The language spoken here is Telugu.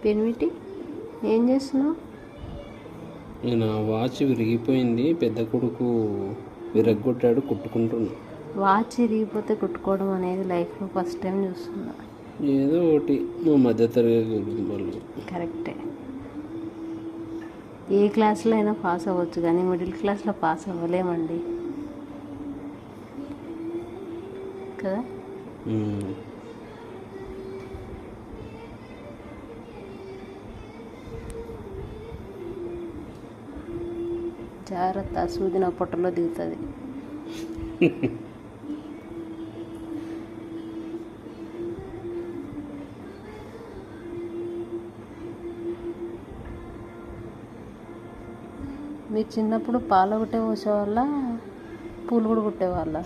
పెనిమిటి ఏం చేస్తున్నావు? నా వాచ్ విరిగిపోయింది, పెద్ద కొడుకు విరగ్గొట్టాడు, కుట్టుకుంటున్నా. వాచ్ విరిగిపోతే కుట్టుకోవడం అనేది లైఫ్లో ఫస్ట్ టైం చూస్తున్నా. ఏదో ఒకటి మా మధ్యతరగతి కుటుంబాలు. కరెక్టే. ఏ క్లాస్లో అయినా పాస్ అవ్వచ్చు, కానీ మిడిల్ క్లాస్లో పాస్ అవ్వలేమండి కదా. జాగ్రత్త, సూది నా పొట్టలో దిగుతుంది. మీరు చిన్నప్పుడు పాలు ఒకటే పోసేవాళ్ళ, పూలు కూడా కుట్టేవాళ్ళ?